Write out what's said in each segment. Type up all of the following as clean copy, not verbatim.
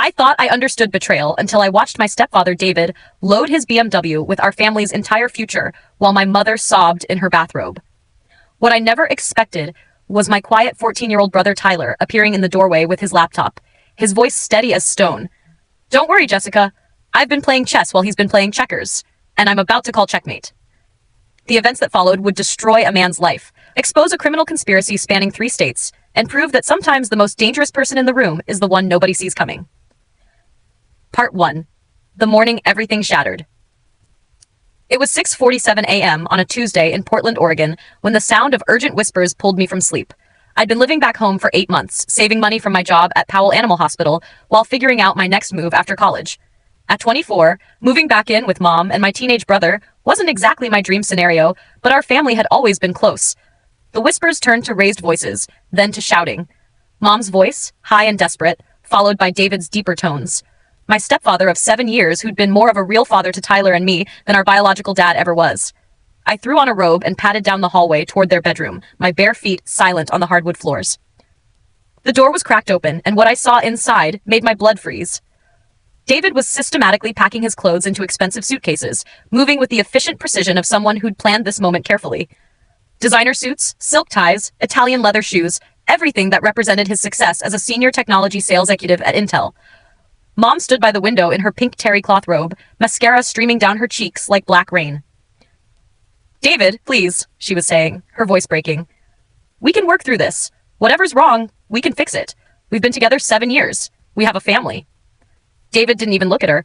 I thought I understood betrayal until I watched my stepfather David load his BMW with our family's entire future while my mother sobbed in her bathrobe. What I never expected was my quiet 14-year-old brother Tyler appearing in the doorway with his laptop, his voice steady as stone. "Don't worry, Jessica. I've been playing chess while he's been playing checkers, and I'm about to call checkmate." The events that followed would destroy a man's life, expose a criminal conspiracy spanning 3 states, and prove that sometimes the most dangerous person in the room is the one nobody sees coming. Part 1. The morning everything shattered. It was 6:47 a.m. on a Tuesday in Portland, Oregon, when the sound of urgent whispers pulled me from sleep. I'd been living back home for 8 months, saving money from my job at Powell Animal Hospital while figuring out my next move after college. At 24, moving back in with mom and my teenage brother wasn't exactly my dream scenario, but our family had always been close. The whispers turned to raised voices, then to shouting. Mom's voice, high and desperate, followed by David's deeper tones. My stepfather of 7 years who'd been more of a real father to Tyler and me than our biological dad ever was. I threw on a robe and padded down the hallway toward their bedroom, my bare feet silent on the hardwood floors. The door was cracked open, and what I saw inside made my blood freeze. David was systematically packing his clothes into expensive suitcases, moving with the efficient precision of someone who'd planned this moment carefully. Designer suits, silk ties, Italian leather shoes, everything that represented his success as a senior technology sales executive at Intel. Mom stood by the window in her pink terry cloth robe, mascara streaming down her cheeks like black rain. "David, please," she was saying, her voice breaking. "We can work through this. Whatever's wrong, we can fix it. We've been together 7 years. We have a family." David didn't even look at her.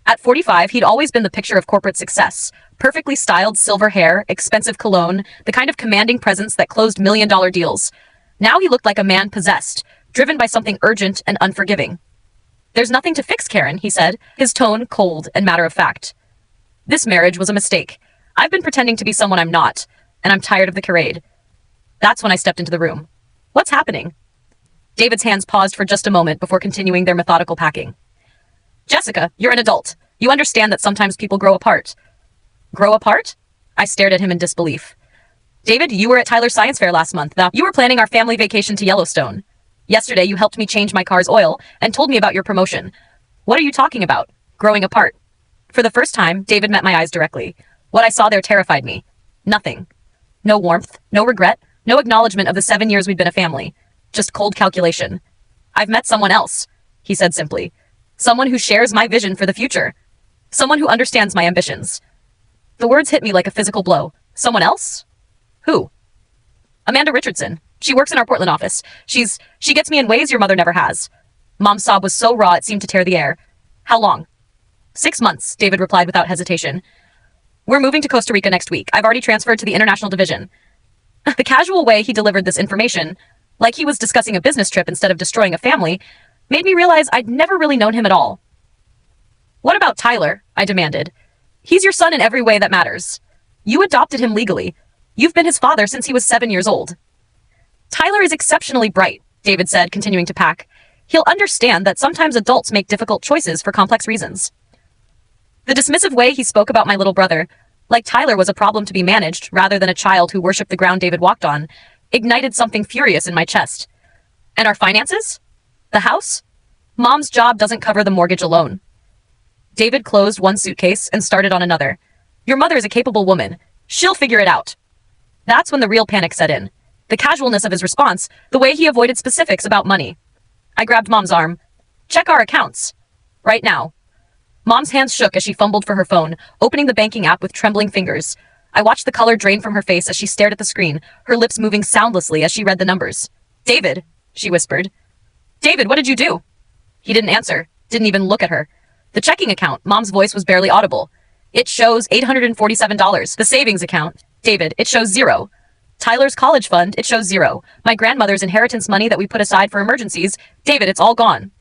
At 45, he'd always been the picture of corporate success. Perfectly styled silver hair, expensive cologne, the kind of commanding presence that closed million-dollar deals. Now he looked like a man possessed, driven by something urgent and unforgiving. "There's nothing to fix, Karen," he said, his tone cold and matter-of-fact. "This marriage was a mistake. I've been pretending to be someone I'm not, and I'm tired of the charade." That's when I stepped into the room. "What's happening?" David's hands paused for just a moment before continuing their methodical packing. "Jessica, you're an adult. You understand that sometimes people grow apart." "Grow apart?" I stared at him in disbelief. "David, you were at Tyler's science fair last month. You were planning our family vacation to Yellowstone. Yesterday, you helped me change my car's oil and told me about your promotion. What are you talking about? Growing apart?" For the first time, David met my eyes directly. What I saw there terrified me. Nothing. No warmth, no regret, no acknowledgement of the 7 years we'd been a family. Just cold calculation. "I've met someone else," he said simply. "Someone who shares my vision for the future. Someone who understands my ambitions." The words hit me like a physical blow. Someone else? Who? "Amanda Richardson. She works in our Portland office. She gets me in ways your mother never has." Mom's sob was so raw it seemed to tear the air. "How long?" 6 months, David replied without hesitation. "We're moving to Costa Rica next week. I've already transferred to the international division." The casual way he delivered this information, like he was discussing a business trip instead of destroying a family, made me realize I'd never really known him at all. "What about Tyler?" I demanded. "He's your son in every way that matters. You adopted him legally. You've been his father since he was 7 years old." "Tyler is exceptionally bright," David said, continuing to pack. "He'll understand that sometimes adults make difficult choices for complex reasons." The dismissive way he spoke about my little brother, like Tyler was a problem to be managed rather than a child who worshipped the ground David walked on, ignited something furious in my chest. "And our finances? The house? Mom's job doesn't cover the mortgage alone." David closed one suitcase and started on another. "Your mother is a capable woman. She'll figure it out." That's when the real panic set in. The casualness of his response, the way he avoided specifics about money. I grabbed Mom's arm. "Check our accounts. Right now." Mom's hands shook as she fumbled for her phone, opening the banking app with trembling fingers. I watched the color drain from her face as she stared at the screen, her lips moving soundlessly as she read the numbers. "David," she whispered. "David, what did you do?" He didn't answer, didn't even look at her. "The checking account," Mom's voice was barely audible. "It shows $847. The savings account, David, it shows 0. Tyler's college fund, it shows 0. My grandmother's inheritance money that we put aside for emergencies, David, it's all gone."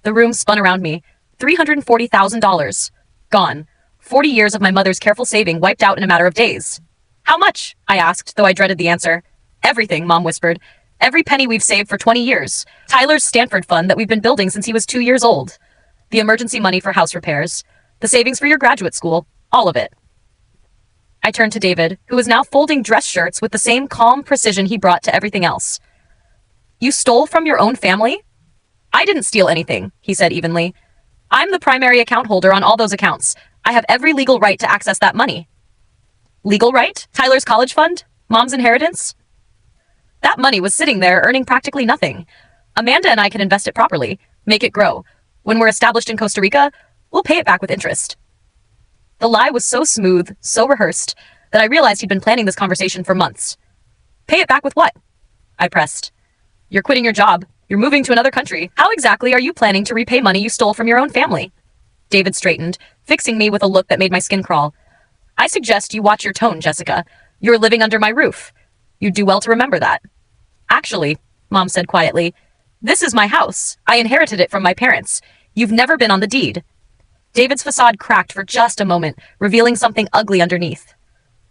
The room spun around me. $340,000. Gone. 40 years of my mother's careful saving wiped out in a matter of days. "How much?" I asked, though I dreaded the answer. "Everything," Mom whispered. "Every penny we've saved for 20 years. Tyler's Stanford fund that we've been building since he was 2 years old. The emergency money for house repairs. The savings for your graduate school. All of it." I turned to David, who was now folding dress shirts with the same calm precision he brought to everything else. "You stole from your own family?" I didn't steal anything, he said evenly. I'm the primary account holder on all those accounts. I have every legal right to access that money. Legal right? Tyler's college fund? Mom's inheritance? That money was sitting there earning practically nothing. Amanda and I can invest it properly, make it grow. When we're established in Costa Rica, we'll pay it back with interest. The lie was so smooth, so rehearsed, that I realized he'd been planning this conversation for months. Pay it back with what? I pressed. You're quitting your job. You're moving to another country. How exactly are you planning to repay money you stole from your own family? David straightened, fixing me with a look that made my skin crawl. I suggest you watch your tone, Jessica. You're living under my roof. You'd do well to remember that. Actually, Mom said quietly, this is my house. I inherited it from my parents. You've never been on the deed. David's facade cracked for just a moment, revealing something ugly underneath.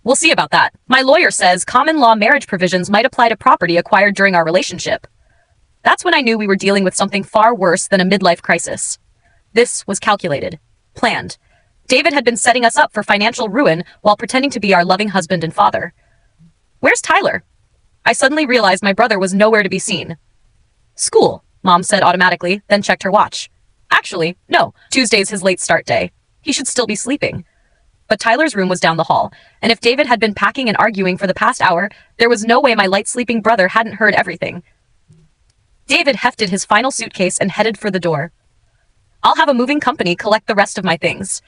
We'll see about that. My lawyer says common law marriage provisions might apply to property acquired during our relationship. That's when I knew we were dealing with something far worse than a midlife crisis. This was calculated, planned. David had been setting us up for financial ruin while pretending to be our loving husband and father. Where's Tyler? I suddenly realized my brother was nowhere to be seen. School, Mom said automatically, then checked her watch. Actually, no, Tuesday's his late start day. He should still be sleeping. But Tyler's room was down the hall, and if David had been packing and arguing for the past hour, there was no way my light-sleeping brother hadn't heard everything. David hefted his final suitcase and headed for the door. I'll have a moving company collect the rest of my things.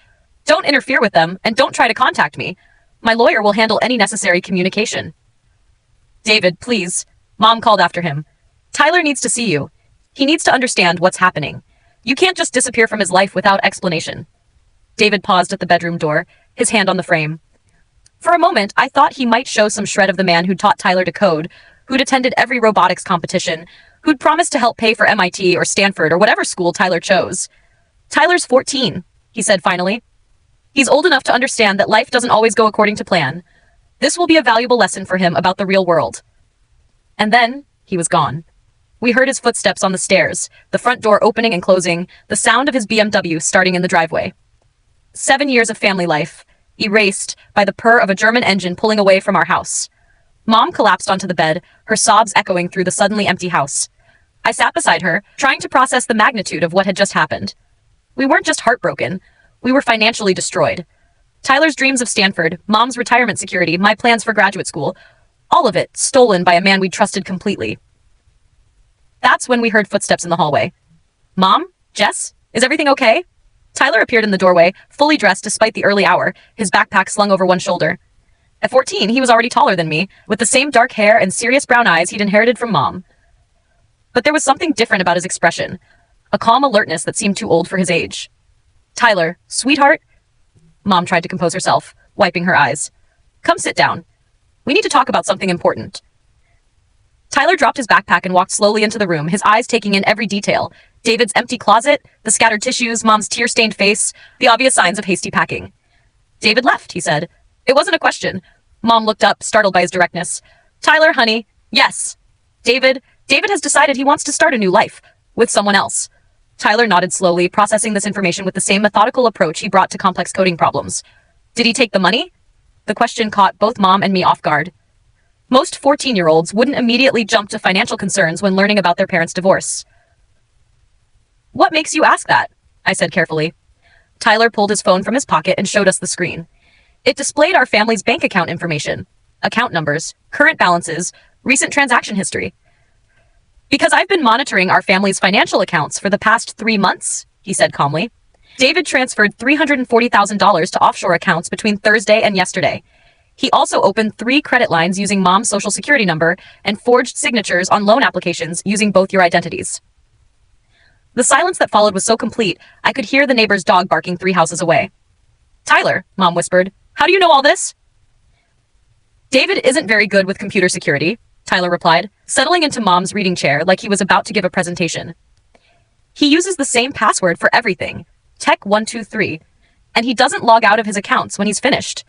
Don't interfere with them, and don't try to contact me. My lawyer will handle any necessary communication. David, please, Mom called after him. Tyler needs to see you. He needs to understand what's happening. You can't just disappear from his life without explanation. David paused at the bedroom door, his hand on the frame. For a moment, I thought he might show some shred of the man who'd taught Tyler to code, who'd attended every robotics competition, who'd promised to help pay for MIT or Stanford or whatever school Tyler chose. Tyler's 14, he said finally. He's old enough to understand that life doesn't always go according to plan. This will be a valuable lesson for him about the real world. And then, he was gone. We heard his footsteps on the stairs, the front door opening and closing, the sound of his BMW starting in the driveway. 7 years of family life, erased by the purr of a German engine pulling away from our house. Mom collapsed onto the bed, her sobs echoing through the suddenly empty house. I sat beside her, trying to process the magnitude of what had just happened. We weren't just heartbroken, we were financially destroyed. Tyler's dreams of Stanford, Mom's retirement security, my plans for graduate school, all of it stolen by a man we trusted completely. That's when we heard footsteps in the hallway. Mom? Jess? Is everything okay? Tyler appeared in the doorway, fully dressed despite the early hour, his backpack slung over one shoulder. At 14, he was already taller than me, with the same dark hair and serious brown eyes he'd inherited from Mom. But there was something different about his expression, a calm alertness that seemed too old for his age. Tyler, sweetheart? Mom tried to compose herself, wiping her eyes. Come sit down. We need to talk about something important. Tyler dropped his backpack and walked slowly into the room, his eyes taking in every detail. David's empty closet, the scattered tissues, Mom's tear-stained face, the obvious signs of hasty packing. David left, he said. It wasn't a question. Mom looked up, startled by his directness. Tyler, honey, yes. David has decided he wants to start a new life, with someone else. Tyler nodded slowly, processing this information with the same methodical approach he brought to complex coding problems. Did he take the money? The question caught both Mom and me off guard. Most 14-year-olds wouldn't immediately jump to financial concerns when learning about their parents' divorce. What makes you ask that? I said carefully. Tyler pulled his phone from his pocket and showed us the screen. It displayed our family's bank account information, account numbers, current balances, recent transaction history. Because I've been monitoring our family's financial accounts for the past 3 months, he said calmly. David transferred $340,000 to offshore accounts between Thursday and yesterday. He also opened 3 credit lines using Mom's social security number and forged signatures on loan applications using both your identities. The silence that followed was so complete, I could hear the neighbor's dog barking 3 houses away. Tyler, Mom whispered, how do you know all this? David isn't very good with computer security, Tyler replied, settling into Mom's reading chair like he was about to give a presentation. He uses the same password for everything, Tech123, and he doesn't log out of his accounts when he's finished.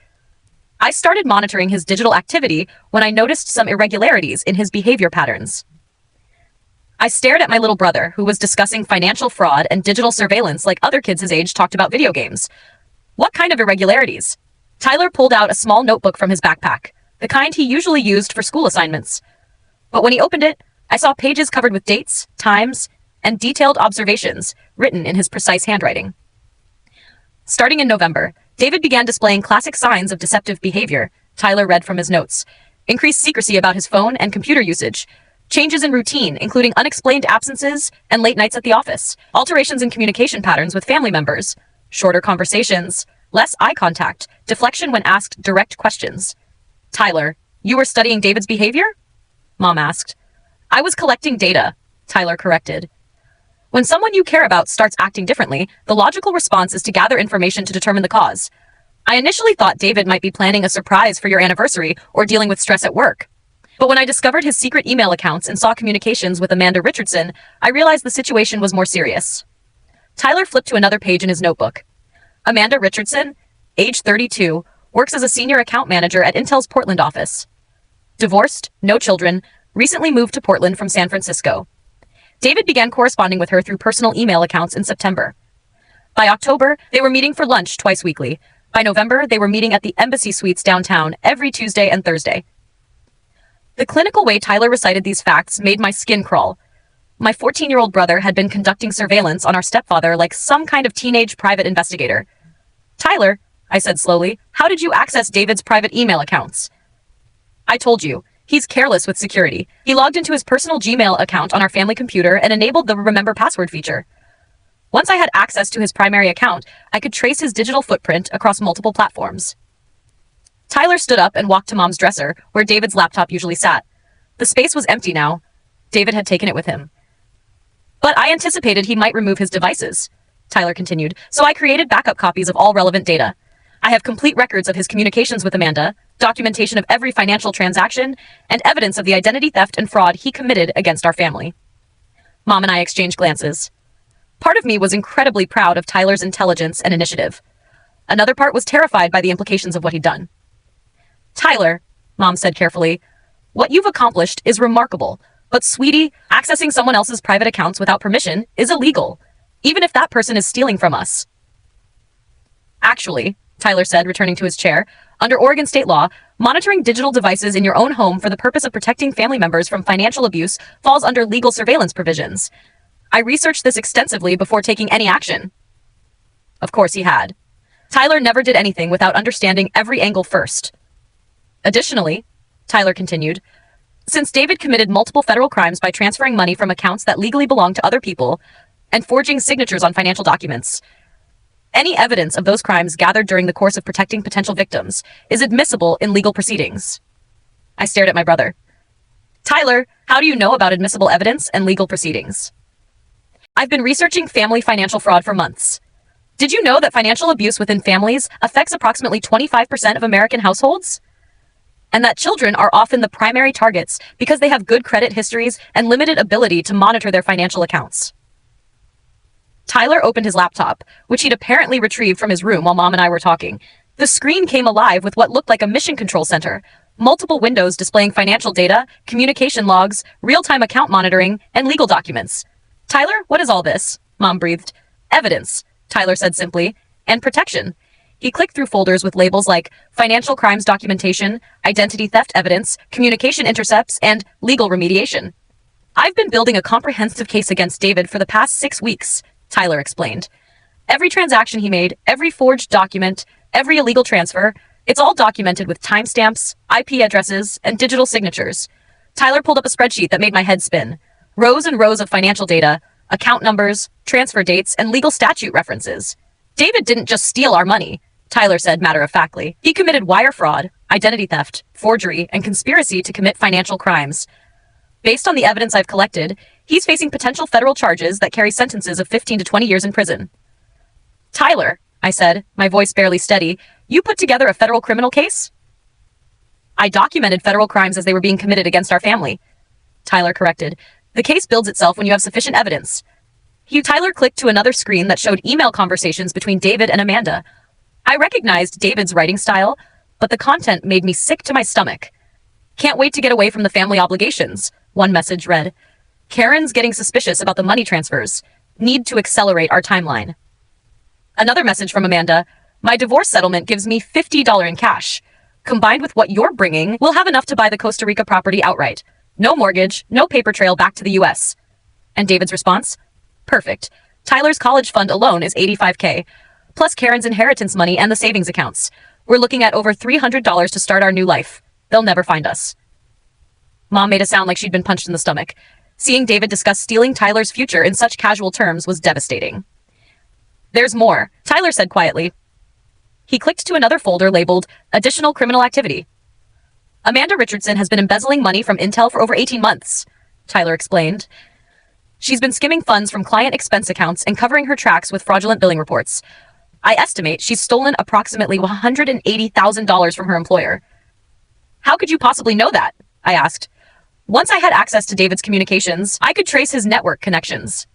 I started monitoring his digital activity when I noticed some irregularities in his behavior patterns. I stared at my little brother, who was discussing financial fraud and digital surveillance like other kids his age talked about video games. What kind of irregularities? Tyler pulled out a small notebook from his backpack, the kind he usually used for school assignments. But when he opened it, I saw pages covered with dates, times, and detailed observations written in his precise handwriting. Starting in November, David began displaying classic signs of deceptive behavior, Tyler read from his notes. Increased secrecy about his phone and computer usage. Changes in routine, including unexplained absences and late nights at the office. Alterations in communication patterns with family members. Shorter conversations. Less eye contact. Deflection when asked direct questions. Tyler, you were studying David's behavior? Mom asked. I was collecting data, Tyler corrected. When someone you care about starts acting differently, the logical response is to gather information to determine the cause. I initially thought David might be planning a surprise for your anniversary or dealing with stress at work. But when I discovered his secret email accounts and saw communications with Amanda Richardson, I realized the situation was more serious. Tyler flipped to another page in his notebook. Amanda Richardson, age 32, works as a senior account manager at Intel's Portland office. Divorced, no children, recently moved to Portland from San Francisco. David began corresponding with her through personal email accounts in September. By October, they were meeting for lunch twice weekly. By November, they were meeting at the Embassy Suites downtown every Tuesday and Thursday. The clinical way Tyler recited these facts made my skin crawl. My 14-year-old brother had been conducting surveillance on our stepfather like some kind of teenage private investigator. Tyler, I said slowly, how did you access David's private email accounts? I told you. He's careless with security. He logged into his personal Gmail account on our family computer and enabled the Remember Password feature. Once I had access to his primary account, I could trace his digital footprint across multiple platforms. Tyler stood up and walked to Mom's dresser, where David's laptop usually sat. The space was empty now. David had taken it with him. But I anticipated he might remove his devices, Tyler continued, so I created backup copies of all relevant data. I have complete records of his communications with Amanda, documentation of every financial transaction, and evidence of the identity theft and fraud he committed against our family. Mom and I exchanged glances. Part of me was incredibly proud of Tyler's intelligence and initiative. Another part was terrified by the implications of what he'd done. Tyler, Mom said carefully, what you've accomplished is remarkable, but sweetie, accessing someone else's private accounts without permission is illegal, even if that person is stealing from us. Actually, Tyler said, returning to his chair, under Oregon state law, monitoring digital devices in your own home for the purpose of protecting family members from financial abuse falls under legal surveillance provisions. I researched this extensively before taking any action. Of course he had. Tyler never did anything without understanding every angle first. Additionally, Tyler continued, since David committed multiple federal crimes by transferring money from accounts that legally belong to other people and forging signatures on financial documents, any evidence of those crimes gathered during the course of protecting potential victims is admissible in legal proceedings. I stared at my brother. Tyler, how do you know about admissible evidence and legal proceedings? I've been researching family financial fraud for months. Did you know that financial abuse within families affects approximately 25% of American households? And that children are often the primary targets because they have good credit histories and limited ability to monitor their financial accounts. Tyler opened his laptop, which he'd apparently retrieved from his room while Mom and I were talking. The screen came alive with what looked like a mission control center, multiple windows displaying financial data, communication logs, real-time account monitoring, and legal documents. Tyler, what is all this? Mom breathed. Evidence, Tyler said simply, and protection. He clicked through folders with labels like financial crimes documentation, identity theft evidence, communication intercepts, and legal remediation. I've been building a comprehensive case against David for the past 6 weeks, Tyler explained. Every transaction he made, every forged document, every illegal transfer, it's all documented with timestamps, IP addresses, and digital signatures. Tyler pulled up a spreadsheet that made my head spin. Rows and rows of financial data, account numbers, transfer dates, and legal statute references. David didn't just steal our money, Tyler said matter-of-factly. He committed wire fraud, identity theft, forgery, and conspiracy to commit financial crimes. Based on the evidence I've collected, he's facing potential federal charges that carry sentences of 15 to 20 years in prison. Tyler, I said, my voice barely steady, you put together a federal criminal case? I documented federal crimes as they were being committed against our family, Tyler corrected. The case builds itself when you have sufficient evidence. Tyler clicked to another screen that showed email conversations between David and Amanda. I recognized David's writing style, but the content made me sick to my stomach. Can't wait to get away from the family obligations, one message read. Karen's getting suspicious about the money transfers. Need to accelerate our timeline. Another message from Amanda. My divorce settlement gives me $50 in cash. Combined with what you're bringing, we'll have enough to buy the Costa Rica property outright. No mortgage, no paper trail back to the US. And David's response? Perfect. Tyler's college fund alone is $85K, plus Karen's inheritance money and the savings accounts. We're looking at over $300 to start our new life. They'll never find us. Mom made a sound like she'd been punched in the stomach. Seeing David discuss stealing Tyler's future in such casual terms was devastating. There's more, Tyler said quietly. He clicked to another folder labeled Additional Criminal Activity. Amanda Richardson has been embezzling money from Intel for over 18 months, Tyler explained. She's been skimming funds from client expense accounts and covering her tracks with fraudulent billing reports. I estimate she's stolen approximately $180,000 from her employer. How could you possibly know that? I asked. Once I had access to David's communications, I could trace his network connections.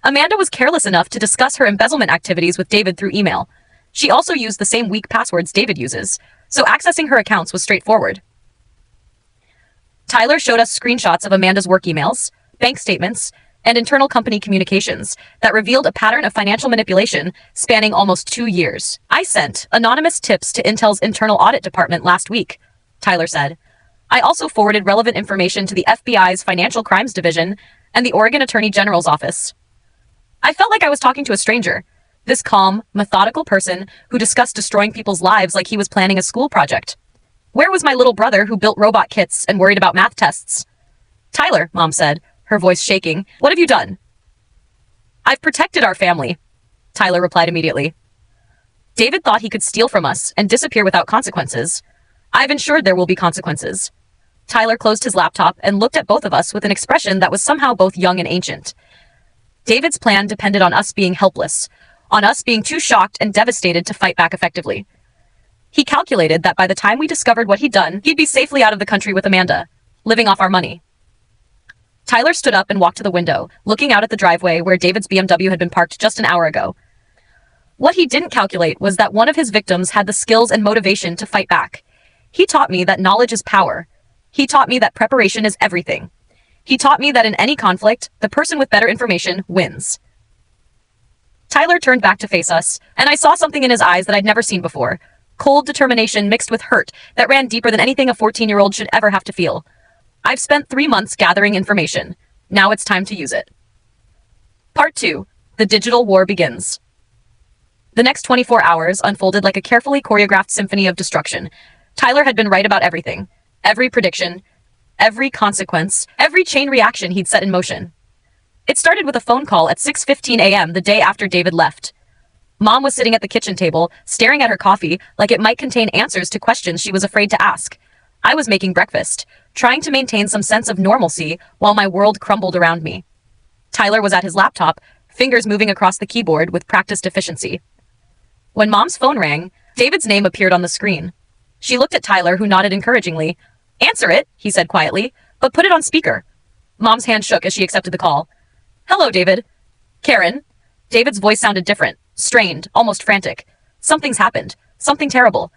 Amanda was careless enough to discuss her embezzlement activities with David through email. She also used the same weak passwords David uses, so accessing her accounts was straightforward. Tyler showed us screenshots of Amanda's work emails, bank statements, and internal company communications that revealed a pattern of financial manipulation spanning almost 2 years. I sent anonymous tips to Intel's internal audit department last week, Tyler said. I also forwarded relevant information to the FBI's Financial Crimes Division and the Oregon Attorney General's office. I felt like I was talking to a stranger, this calm, methodical person who discussed destroying people's lives like he was planning a school project. Where was my little brother who built robot kits and worried about math tests? Tyler, Mom said, her voice shaking, what have you done? I've protected our family, Tyler replied immediately. David thought he could steal from us and disappear without consequences. I've ensured there will be consequences. Tyler closed his laptop and looked at both of us with an expression that was somehow both young and ancient. David's plan depended on us being helpless, on us being too shocked and devastated to fight back effectively. He calculated that by the time we discovered what he'd done, he'd be safely out of the country with Amanda, living off our money. Tyler stood up and walked to the window, looking out at the driveway where David's BMW had been parked just an hour ago. What he didn't calculate was that one of his victims had the skills and motivation to fight back. He taught me that knowledge is power. He taught me that preparation is everything. He taught me that in any conflict, the person with better information wins. Tyler turned back to face us, and I saw something in his eyes that I'd never seen before. Cold determination mixed with hurt that ran deeper than anything a 14-year-old should ever have to feel. I've spent 3 months gathering information. Now it's time to use it. Part 2. The digital war begins. The next 24 hours unfolded like a carefully choreographed symphony of destruction. Tyler had been right about everything. Every prediction, every consequence, every chain reaction he'd set in motion. It started with a phone call at 6:15 a.m. the day after David left. Mom was sitting at the kitchen table, staring at her coffee like it might contain answers to questions she was afraid to ask. I was making breakfast, trying to maintain some sense of normalcy while my world crumbled around me. Tyler was at his laptop, fingers moving across the keyboard with practiced efficiency. When Mom's phone rang, David's name appeared on the screen. She looked at Tyler, who nodded encouragingly. Answer it, he said quietly, but put it on speaker. Mom's hand shook as she accepted the call. Hello, David. Karen. David's voice sounded different, strained, almost frantic. Something's happened. Something terrible.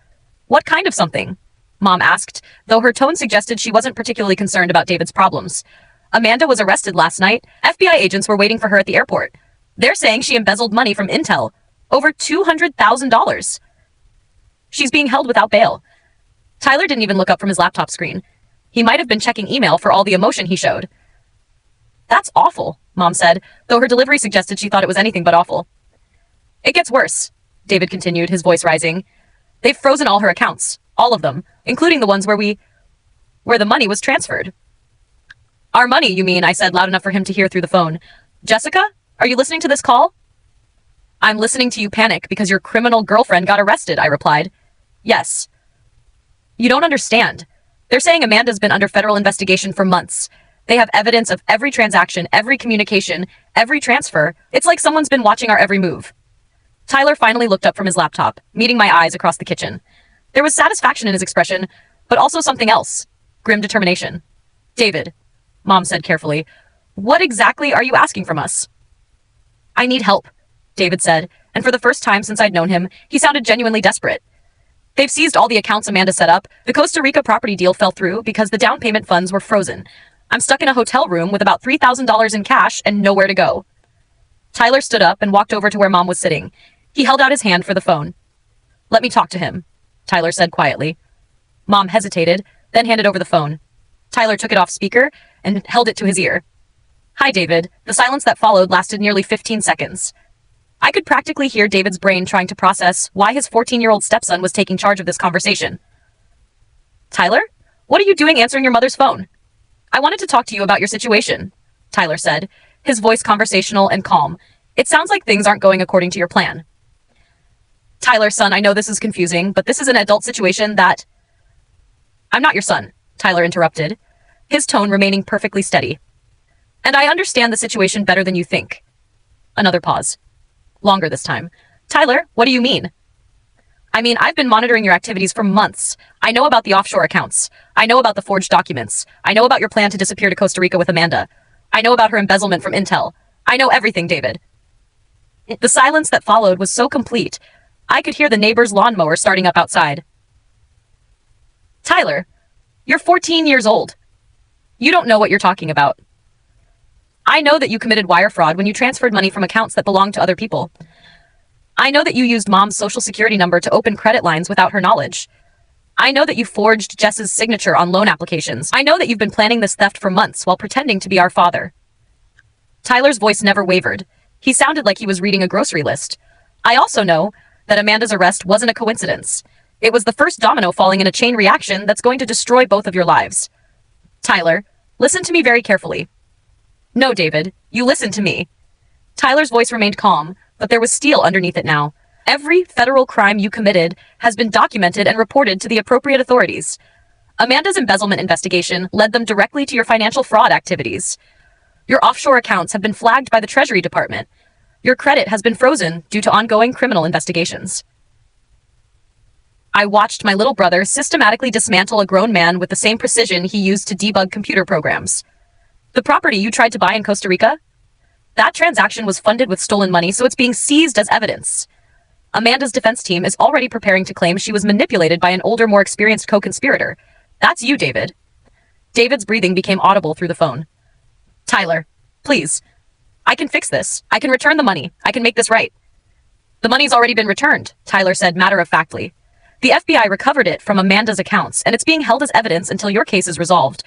What kind of something? Mom asked, though her tone suggested she wasn't particularly concerned about David's problems. Amanda was arrested last night. FBI agents were waiting for her at the airport. They're saying she embezzled money from Intel. Over $200,000. She's being held without bail. Tyler didn't even look up from his laptop screen. He might have been checking email for all the emotion he showed. That's awful, Mom said, though her delivery suggested she thought it was anything but awful. It gets worse, David continued, his voice rising. They've frozen all her accounts, all of them, including the ones where the money was transferred. Our money, you mean, I said loud enough for him to hear through the phone. Jessica, are you listening to this call? I'm listening to you panic because your criminal girlfriend got arrested, I replied. Yes. You don't understand. They're saying Amanda's been under federal investigation for months. They have evidence of every transaction, every communication, every transfer. It's like someone's been watching our every move. Tyler finally looked up from his laptop, meeting my eyes across the kitchen. There was satisfaction in his expression, but also something else. Grim determination. David, Mom said carefully, what exactly are you asking from us? I need help, David said, and for the first time since I'd known him, he sounded genuinely desperate. They've seized all the accounts Amanda set up. The Costa Rica property deal fell through because the down payment funds were frozen. I'm stuck in a hotel room with about $3,000 in cash and nowhere to go. Tyler stood up and walked over to where Mom was sitting. He held out his hand for the phone. Let me talk to him, Tyler said quietly. Mom hesitated, then handed over the phone. Tyler took it off speaker and held it to his ear. Hi, David. The silence that followed lasted nearly 15 seconds. I could practically hear David's brain trying to process why his 14-year-old stepson was taking charge of this conversation. Tyler? What are you doing answering your mother's phone? I wanted to talk to you about your situation, Tyler said, his voice conversational and calm. It sounds like things aren't going according to your plan. Tyler, son, I know this is confusing, but this is an adult situation that... I'm not your son, Tyler interrupted, his tone remaining perfectly steady. And I understand the situation better than you think. Another pause. Longer this time. Tyler, what do you mean? I mean, I've been monitoring your activities for months. I know about the offshore accounts. I know about the forged documents. I know about your plan to disappear to Costa Rica with Amanda. I know about her embezzlement from Intel. I know everything, David. The silence that followed was so complete, I could hear the neighbor's lawnmower starting up outside. Tyler, you're 14 years old. You don't know what you're talking about. I know that you committed wire fraud when you transferred money from accounts that belonged to other people. I know that you used Mom's social security number to open credit lines without her knowledge. I know that you forged Jess's signature on loan applications. I know that you've been planning this theft for months while pretending to be our father. Tyler's voice never wavered. He sounded like he was reading a grocery list. I also know that Amanda's arrest wasn't a coincidence. It was the first domino falling in a chain reaction that's going to destroy both of your lives. Tyler, listen to me very carefully. No, David, you listen to me. Tyler's voice remained calm, but there was steel underneath it now. Every federal crime you committed has been documented and reported to the appropriate authorities. Amanda's embezzlement investigation led them directly to your financial fraud activities. Your offshore accounts have been flagged by the Treasury Department. Your credit has been frozen due to ongoing criminal investigations. I watched my little brother systematically dismantle a grown man with the same precision he used to debug computer programs. The property you tried to buy in Costa Rica? That transaction was funded with stolen money, so it's being seized as evidence. Amanda's defense team is already preparing to claim she was manipulated by an older, more experienced co-conspirator. That's you, David. David's breathing became audible through the phone. Tyler, please. I can fix this. I can return the money. I can make this right. The money's already been returned, Tyler said matter-of-factly. The FBI recovered it from Amanda's accounts, and it's being held as evidence until your case is resolved.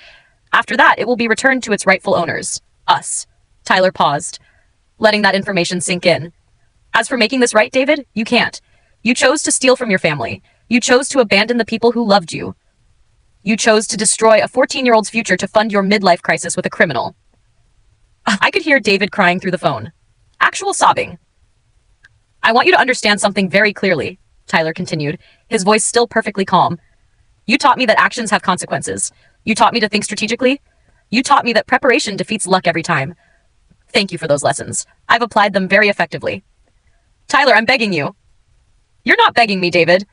After that, it will be returned to its rightful owners. Us. Tyler paused, letting that information sink in. As for making this right, David, you can't. You chose to steal from your family. You chose to abandon the people who loved you. You chose to destroy a 14-year-old's future to fund your midlife crisis with a criminal. I could hear David crying through the phone. Actual sobbing. I want you to understand something very clearly, Tyler continued, his voice still perfectly calm. You taught me that actions have consequences. You taught me to think strategically. You taught me that preparation defeats luck every time. Thank you for those lessons. I've applied them very effectively. Tyler, I'm begging you. You're not begging me, David.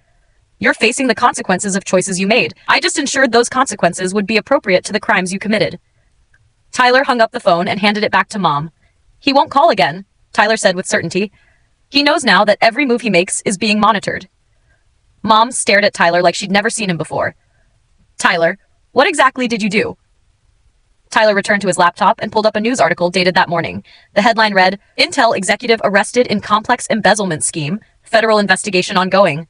You're facing the consequences of choices you made. I just ensured those consequences would be appropriate to the crimes you committed. Tyler hung up the phone and handed it back to Mom. He won't call again, Tyler said with certainty. He knows now that every move he makes is being monitored. Mom stared at Tyler like she'd never seen him before. Tyler, what exactly did you do? Tyler returned to his laptop and pulled up a news article dated that morning. The headline read, Intel executive arrested in complex embezzlement scheme, federal investigation ongoing.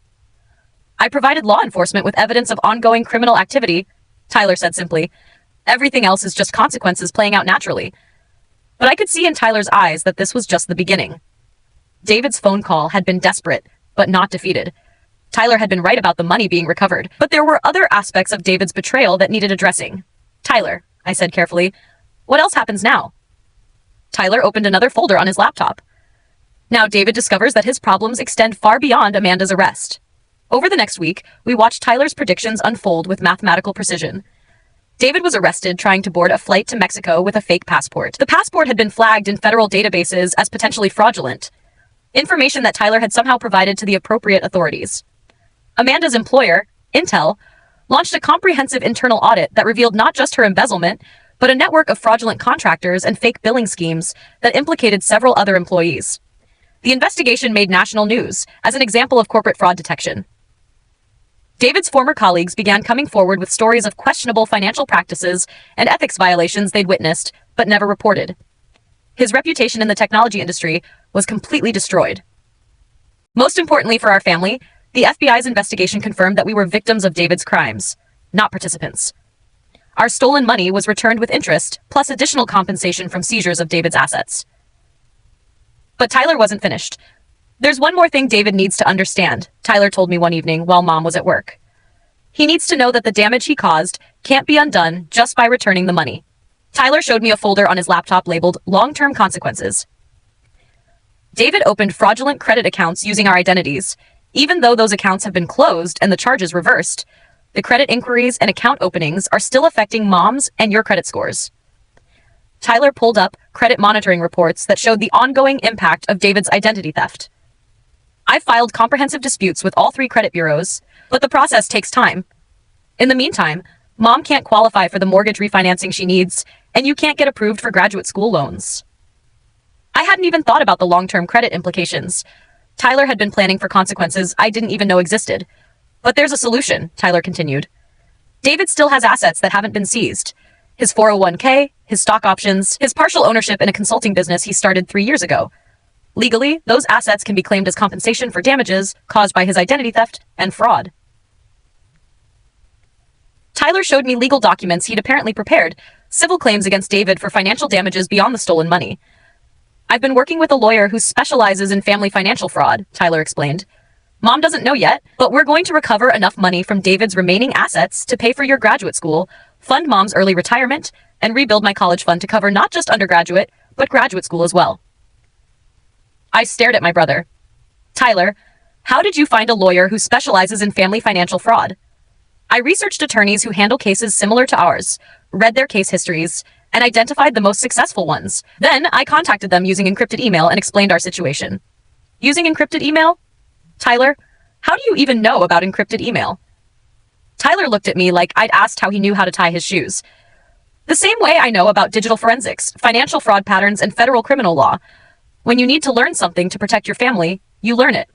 I provided law enforcement with evidence of ongoing criminal activity, Tyler said simply. Everything else is just consequences playing out naturally. But I could see in Tyler's eyes that this was just the beginning. David's phone call had been desperate, but not defeated. Tyler had been right about the money being recovered, but there were other aspects of David's betrayal that needed addressing. Tyler, I said carefully, what else happens now? Tyler opened another folder on his laptop. Now David discovers that his problems extend far beyond Amanda's arrest. Over the next week, we watched Tyler's predictions unfold with mathematical precision. David was arrested trying to board a flight to Mexico with a fake passport. The passport had been flagged in federal databases as potentially fraudulent, information that Tyler had somehow provided to the appropriate authorities. Amanda's employer, Intel, launched a comprehensive internal audit that revealed not just her embezzlement, but a network of fraudulent contractors and fake billing schemes that implicated several other employees. The investigation made national news as an example of corporate fraud detection. David's former colleagues began coming forward with stories of questionable financial practices and ethics violations they'd witnessed, but never reported. His reputation in the technology industry was completely destroyed. Most importantly for our family, the FBI's investigation confirmed that we were victims of David's crimes, not participants. Our stolen money was returned with interest, plus additional compensation from seizures of David's assets. But Tyler wasn't finished. There's one more thing David needs to understand, Tyler told me one evening while Mom was at work. He needs to know that the damage he caused can't be undone just by returning the money. Tyler showed me a folder on his laptop labeled Long-Term Consequences. David opened fraudulent credit accounts using our identities. Even though those accounts have been closed and the charges reversed, the credit inquiries and account openings are still affecting Mom's and your credit scores. Tyler pulled up credit monitoring reports that showed the ongoing impact of David's identity theft. I've filed comprehensive disputes with all 3 credit bureaus, but the process takes time. In the meantime, Mom can't qualify for the mortgage refinancing she needs, and you can't get approved for graduate school loans. I hadn't even thought about the long-term credit implications. Tyler had been planning for consequences I didn't even know existed. But there's a solution, Tyler continued. David still has assets that haven't been seized. His 401k, his stock options, his partial ownership in a consulting business he started 3 years ago. Legally, those assets can be claimed as compensation for damages caused by his identity theft and fraud. Tyler showed me legal documents he'd apparently prepared, civil claims against David for financial damages beyond the stolen money. I've been working with a lawyer who specializes in family financial fraud, Tyler explained. Mom doesn't know yet, but we're going to recover enough money from David's remaining assets to pay for your graduate school, fund Mom's early retirement, and rebuild my college fund to cover not just undergraduate, but graduate school as well. I stared at my brother. Tyler, how did you find a lawyer who specializes in family financial fraud? I researched attorneys who handle cases similar to ours, read their case histories, and identified the most successful ones. Then I contacted them using encrypted email and explained our situation. Using encrypted email? Tyler, how do you even know about encrypted email? Tyler looked at me like I'd asked how he knew how to tie his shoes. The same way I know about digital forensics, financial fraud patterns, and federal criminal law. When you need to learn something to protect your family, you learn it.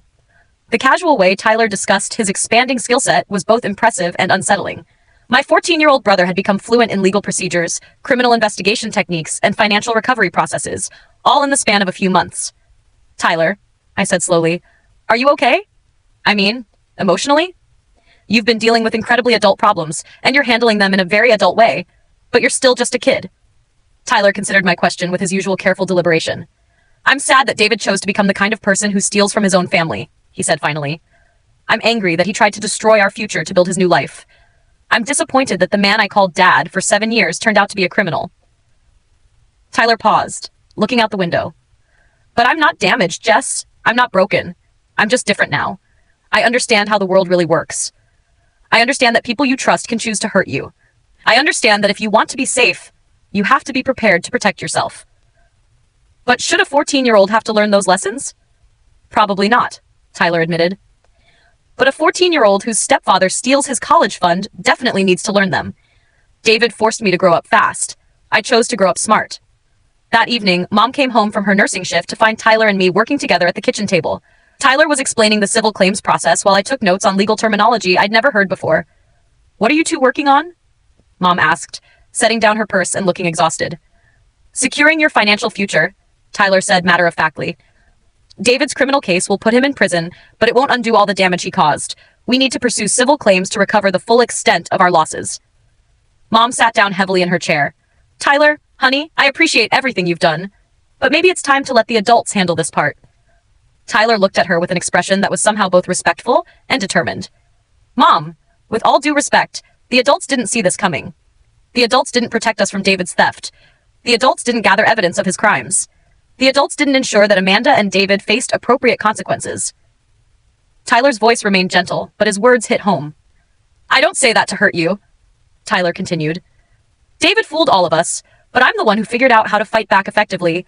The casual way Tyler discussed his expanding skill set was both impressive and unsettling. My 14-year-old brother had become fluent in legal procedures, criminal investigation techniques, and financial recovery processes, all in the span of a few months. Tyler, I said slowly, are you okay? I mean, emotionally? You've been dealing with incredibly adult problems, and you're handling them in a very adult way, but you're still just a kid. Tyler considered my question with his usual careful deliberation. I'm sad that David chose to become the kind of person who steals from his own family, he said finally. I'm angry that he tried to destroy our future to build his new life. I'm disappointed that the man I called Dad for 7 years turned out to be a criminal. Tyler paused, looking out the window. But I'm not damaged, Jess. I'm not broken. I'm just different now. I understand how the world really works. I understand that people you trust can choose to hurt you. I understand that if you want to be safe, you have to be prepared to protect yourself. But should a 14-year-old have to learn those lessons? Probably not, Tyler admitted. But a 14-year-old whose stepfather steals his college fund definitely needs to learn them. David forced me to grow up fast. I chose to grow up smart. That evening, Mom came home from her nursing shift to find Tyler and me working together at the kitchen table. Tyler was explaining the civil claims process while I took notes on legal terminology I'd never heard before. What are you two working on? Mom asked, setting down her purse and looking exhausted. Securing your financial future, Tyler said matter-of-factly. David's criminal case will put him in prison, but it won't undo all the damage he caused. We need to pursue civil claims to recover the full extent of our losses. Mom sat down heavily in her chair. Tyler, honey, I appreciate everything you've done, but maybe it's time to let the adults handle this part. Tyler looked at her with an expression that was somehow both respectful and determined. Mom, with all due respect, the adults didn't see this coming. The adults didn't protect us from David's theft. The adults didn't gather evidence of his crimes. The adults didn't ensure that Amanda and David faced appropriate consequences. Tyler's voice remained gentle, but his words hit home. I don't say that to hurt you, Tyler continued. David fooled all of us, but I'm the one who figured out how to fight back effectively.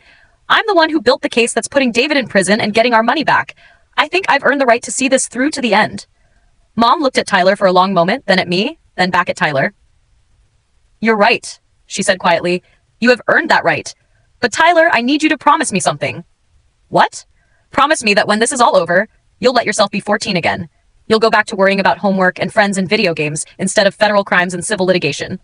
I'm the one who built the case that's putting David in prison and getting our money back. I think I've earned the right to see this through to the end. Mom looked at Tyler for a long moment, then at me, then back at Tyler. You're right, she said quietly. You have earned that right. But Tyler, I need you to promise me something. What? Promise me that when this is all over, you'll let yourself be 14 again. You'll go back to worrying about homework and friends and video games instead of federal crimes and civil litigation.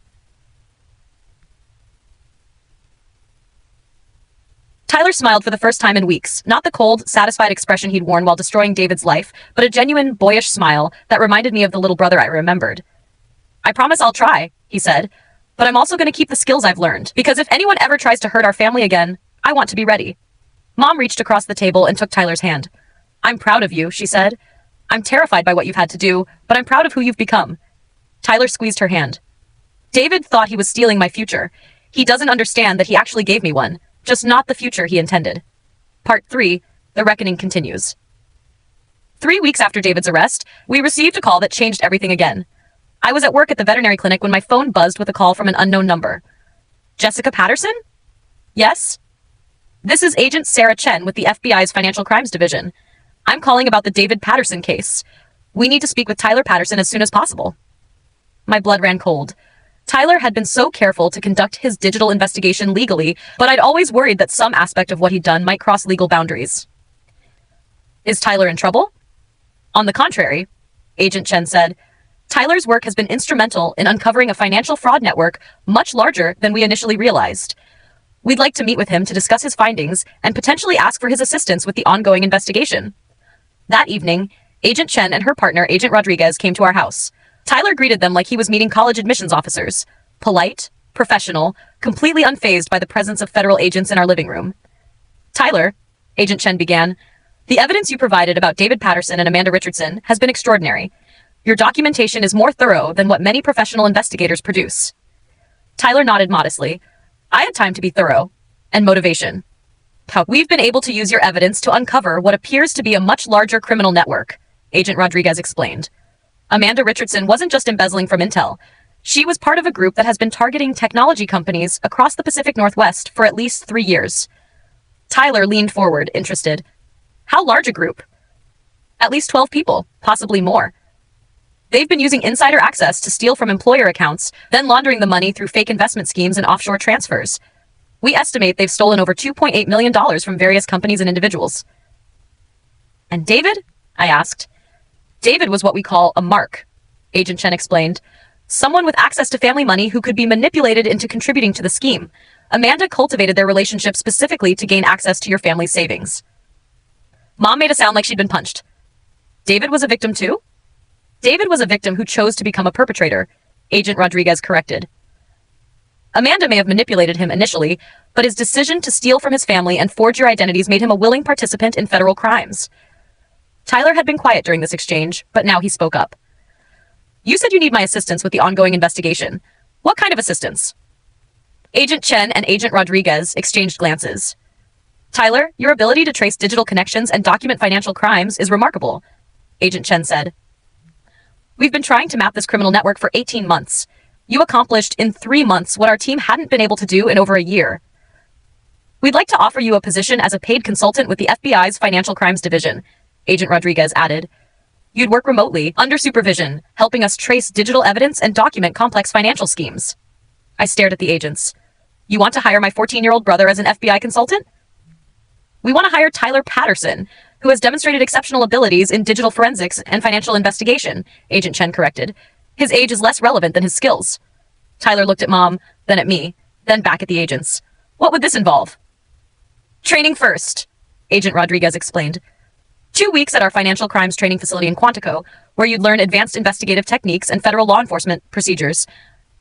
Tyler smiled for the first time in weeks, not the cold, satisfied expression he'd worn while destroying David's life, but a genuine, boyish smile that reminded me of the little brother I remembered. I promise I'll try, he said, But I'm also going to keep the skills I've learned, because if anyone ever tries to hurt our family again, I want to be ready. Mom reached across the table and took Tyler's hand. I'm proud of you, she said. I'm terrified by what you've had to do, but I'm proud of who you've become. Tyler squeezed her hand. David thought he was stealing my future. He doesn't understand that he actually gave me one, just not the future he intended. Part 3, The Reckoning continues. 3 weeks after David's arrest, we received a call that changed everything again. I was at work at the veterinary clinic when my phone buzzed with a call from an unknown number. Jessica Patterson? Yes? This is Agent Sarah Chen with the FBI's Financial Crimes Division. I'm calling about the David Patterson case. We need to speak with Tyler Patterson as soon as possible. My blood ran cold. Tyler had been so careful to conduct his digital investigation legally, but I'd always worried that some aspect of what he'd done might cross legal boundaries. Is Tyler in trouble? On the contrary, Agent Chen said, Tyler's work has been instrumental in uncovering a financial fraud network much larger than we initially realized. We'd like to meet with him to discuss his findings and potentially ask for his assistance with the ongoing investigation. That evening, Agent Chen and her partner, Agent Rodriguez, came to our house. Tyler greeted them like he was meeting college admissions officers. Polite, professional, completely unfazed by the presence of federal agents in our living room. Tyler, Agent Chen began, the evidence you provided about David Patterson and Amanda Richardson has been extraordinary. Your documentation is more thorough than what many professional investigators produce. Tyler nodded modestly. I had time to be thorough. And motivation. We've been able to use your evidence to uncover what appears to be a much larger criminal network, Agent Rodriguez explained. Amanda Richardson wasn't just embezzling from Intel. She was part of a group that has been targeting technology companies across the Pacific Northwest for at least 3 years. Tyler leaned forward, interested. How large a group? At least 12 people, possibly more. They've been using insider access to steal from employer accounts, then laundering the money through fake investment schemes and offshore transfers. We estimate they've stolen over $2.8 million from various companies and individuals. And David? I asked. David was what we call a mark, Agent Chen explained. Someone with access to family money who could be manipulated into contributing to the scheme. Amanda cultivated their relationship specifically to gain access to your family's savings. Mom made it sound like she'd been punched. David was a victim too? David was a victim who chose to become a perpetrator, Agent Rodriguez corrected. Amanda may have manipulated him initially, but his decision to steal from his family and forge your identities made him a willing participant in federal crimes. Tyler had been quiet during this exchange, but now he spoke up. You said you need my assistance with the ongoing investigation. What kind of assistance? Agent Chen and Agent Rodriguez exchanged glances. Tyler, your ability to trace digital connections and document financial crimes is remarkable, Agent Chen said. We've been trying to map this criminal network for 18 months. You accomplished in 3 months what our team hadn't been able to do in over a year. We'd like to offer you a position as a paid consultant with the FBI's Financial Crimes Division, Agent Rodriguez added. You'd work remotely, under supervision, helping us trace digital evidence and document complex financial schemes. I stared at the agents. You want to hire my 14-year-old brother as an FBI consultant? We want to hire Tyler Patterson, who has demonstrated exceptional abilities in digital forensics and financial investigation, Agent Chen corrected. His age is less relevant than his skills. Tyler looked at Mom, then at me, then back at the agents. What would this involve? Training first, Agent Rodriguez explained. 2 weeks at our financial crimes training facility in Quantico, where you'd learn advanced investigative techniques and federal law enforcement procedures.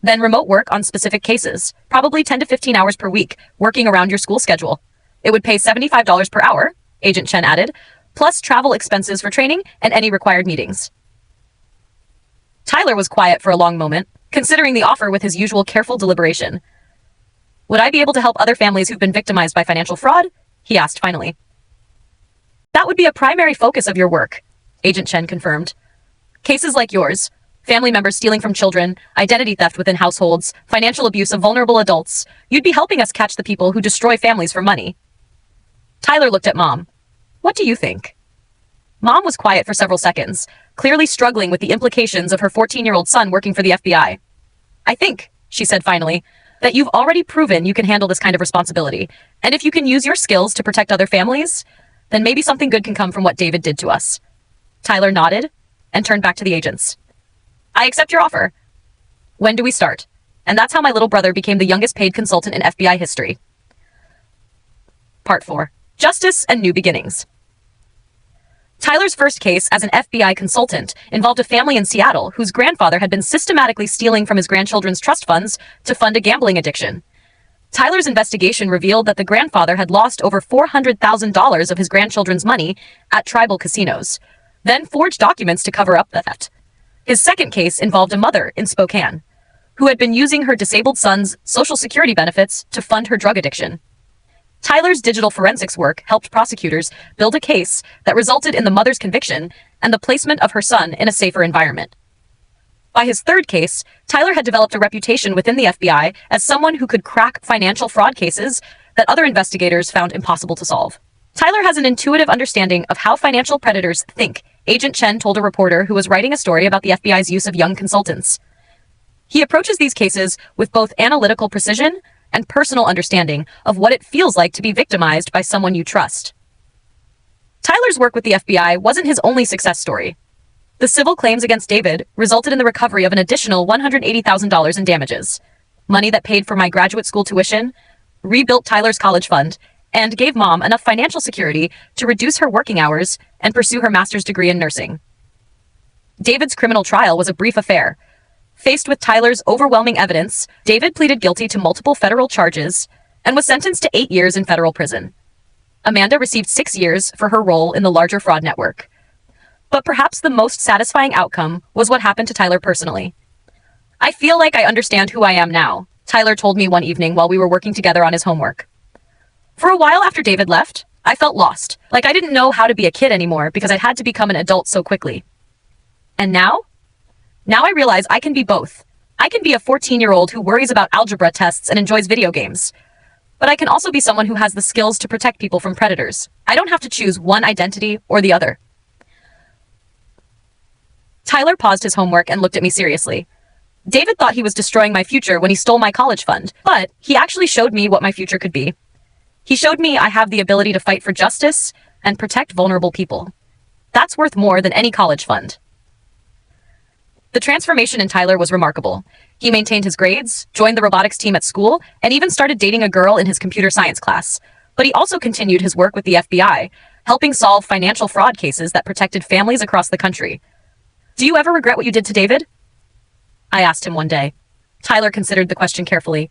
Then remote work on specific cases, probably 10 to 15 hours per week, working around your school schedule. It would pay $75 per hour, Agent Chen added, plus travel expenses for training and any required meetings. Tyler was quiet for a long moment, considering the offer with his usual careful deliberation. Would I be able to help other families who've been victimized by financial fraud? He asked finally. That would be a primary focus of your work, Agent Chen confirmed. Cases like yours, family members stealing from children, identity theft within households, financial abuse of vulnerable adults, you'd be helping us catch the people who destroy families for money. Tyler looked at Mom. What do you think? Mom was quiet for several seconds, clearly struggling with the implications of her 14-year-old son working for the FBI. I think, she said finally, that you've already proven you can handle this kind of responsibility, and if you can use your skills to protect other families, then maybe something good can come from what David did to us. Tyler nodded and turned back to the agents. I accept your offer. When do we start? And that's how my little brother became the youngest paid consultant in FBI history. Part 4. Justice and New Beginnings. Tyler Tyler's first case as an FBI consultant involved a family in Seattle whose grandfather had been systematically stealing from his grandchildren's trust funds to fund a gambling addiction. Tyler's investigation revealed that the grandfather had lost over $400,000 of his grandchildren's money at tribal casinos, then forged documents to cover up the theft. His second case involved a mother in Spokane, who had been using her disabled son's Social Security benefits to fund her drug addiction. Tyler's digital forensics work helped prosecutors build a case that resulted in the mother's conviction and the placement of her son in a safer environment. By his third case, Tyler had developed a reputation within the FBI as someone who could crack financial fraud cases that other investigators found impossible to solve. Tyler has an intuitive understanding of how financial predators think, Agent Chen told a reporter who was writing a story about the FBI's use of young consultants. He approaches these cases with both analytical precision and personal understanding of what it feels like to be victimized by someone you trust. Tyler's work with the FBI wasn't his only success story. The civil claims against David resulted in the recovery of an additional $180,000 in damages, money that paid for my graduate school tuition, rebuilt Tyler's college fund, and gave Mom enough financial security to reduce her working hours and pursue her master's degree in nursing. David's criminal trial was a brief affair. Faced with Tyler's overwhelming evidence, David pleaded guilty to multiple federal charges and was sentenced to 8 years in federal prison. Amanda received 6 years for her role in the larger fraud network. But perhaps the most satisfying outcome was what happened to Tyler personally. "I feel like I understand who I am now," Tyler told me one evening while we were working together on his homework. "For a while after David left, I felt lost, like I didn't know how to be a kid anymore because I'd had to become an adult so quickly. And now I realize I can be both. I can be a 14-year-old who worries about algebra tests and enjoys video games. But I can also be someone who has the skills to protect people from predators. I don't have to choose one identity or the other." Tyler paused his homework and looked at me seriously. David thought he was destroying my future when he stole my college fund, but he actually showed me what my future could be. He showed me I have the ability to fight for justice and protect vulnerable people. That's worth more than any college fund. The transformation in Tyler was remarkable. He maintained his grades, joined the robotics team at school, and even started dating a girl in his computer science class. But he also continued his work with the FBI, helping solve financial fraud cases that protected families across the country. "Do you ever regret what you did to David?" I asked him one day. Tyler considered the question carefully.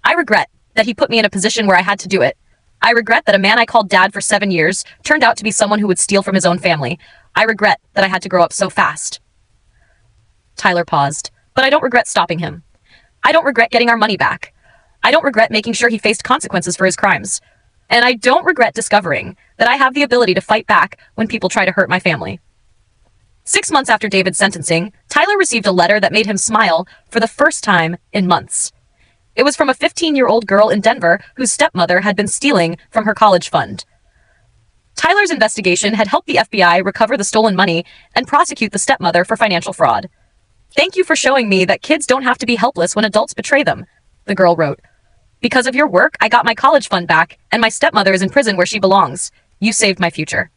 "I regret that he put me in a position where I had to do it. I regret that a man I called dad for 7 years turned out to be someone who would steal from his own family. I regret that I had to grow up so fast." Tyler paused. "But I don't regret stopping him. I don't regret getting our money back. I don't regret making sure he faced consequences for his crimes. And I don't regret discovering that I have the ability to fight back when people try to hurt my family." 6 months after David's sentencing, Tyler received a letter that made him smile for the first time in months. It was from a 15-year-old girl in Denver whose stepmother had been stealing from her college fund. Tyler's investigation had helped the FBI recover the stolen money and prosecute the stepmother for financial fraud. "Thank you for showing me that kids don't have to be helpless when adults betray them," the girl wrote. "Because of your work, I got my college fund back, and my stepmother is in prison where she belongs. You saved my future."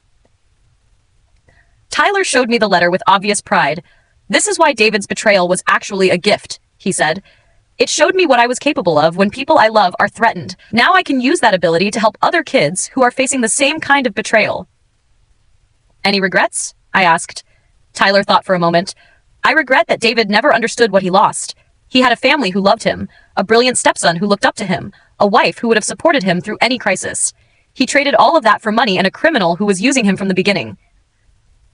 Tyler showed me the letter with obvious pride. "This is why David's betrayal was actually a gift," he said. "It showed me what I was capable of when people I love are threatened. Now I can use that ability to help other kids who are facing the same kind of betrayal." "Any regrets?" I asked. Tyler thought for a moment. "I regret that David never understood what he lost. He had a family who loved him, a brilliant stepson who looked up to him, a wife who would have supported him through any crisis. He traded all of that for money and a criminal who was using him from the beginning."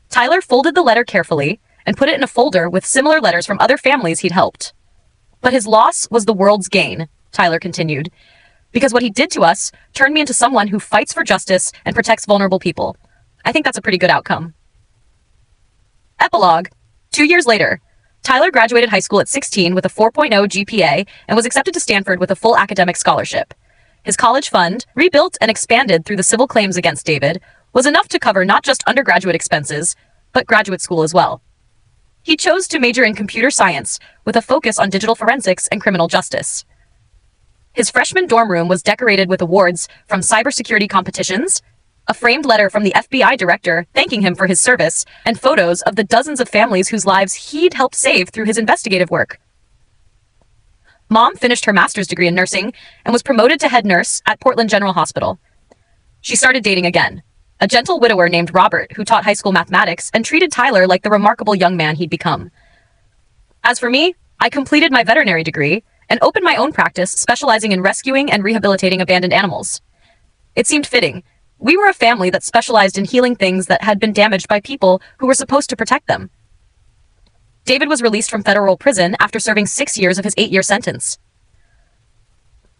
Tyler folded the letter carefully and put it in a folder with similar letters from other families he'd helped. "But his loss was the world's gain," Tyler continued, "because what he did to us turned me into someone who fights for justice and protects vulnerable people. I think that's a pretty good outcome." Epilogue. 2 years later, Tyler graduated high school at 16 with a 4.0 GPA and was accepted to Stanford with a full academic scholarship. His college fund, rebuilt and expanded through the civil claims against David, was enough to cover not just undergraduate expenses, but graduate school as well. He chose to major in computer science with a focus on digital forensics and criminal justice. His freshman dorm room was decorated with awards from cybersecurity competitions, a framed letter from the FBI director thanking him for his service, and photos of the dozens of families whose lives he'd helped save through his investigative work. Mom finished her master's degree in nursing and was promoted to head nurse at Portland General Hospital. She started dating again, a gentle widower named Robert who taught high school mathematics and treated Tyler like the remarkable young man he'd become. As for me, I completed my veterinary degree and opened my own practice specializing in rescuing and rehabilitating abandoned animals. It seemed fitting. We were a family that specialized in healing things that had been damaged by people who were supposed to protect them. David was released from federal prison after serving 6 years of his 8-year sentence.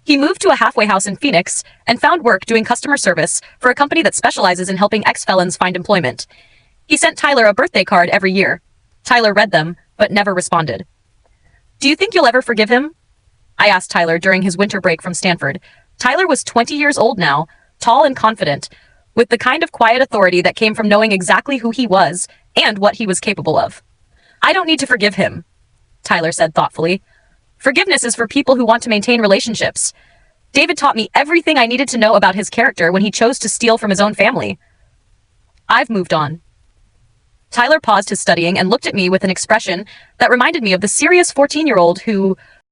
He moved to a halfway house in Phoenix and found work doing customer service for a company that specializes in helping ex-felons find employment. He sent Tyler a birthday card every year. Tyler read them, but never responded. "Do you think you'll ever forgive him?" I asked Tyler during his winter break from Stanford. Tyler was 20 years old now, tall and confident, with the kind of quiet authority that came from knowing exactly who he was and what he was capable of. "I don't need to forgive him," Tyler said thoughtfully. "Forgiveness is for people who want to maintain relationships. David taught me everything I needed to know about his character when he chose to steal from his own family. I've moved on." Tyler paused his studying and looked at me with an expression that reminded me of the serious 14-year-old who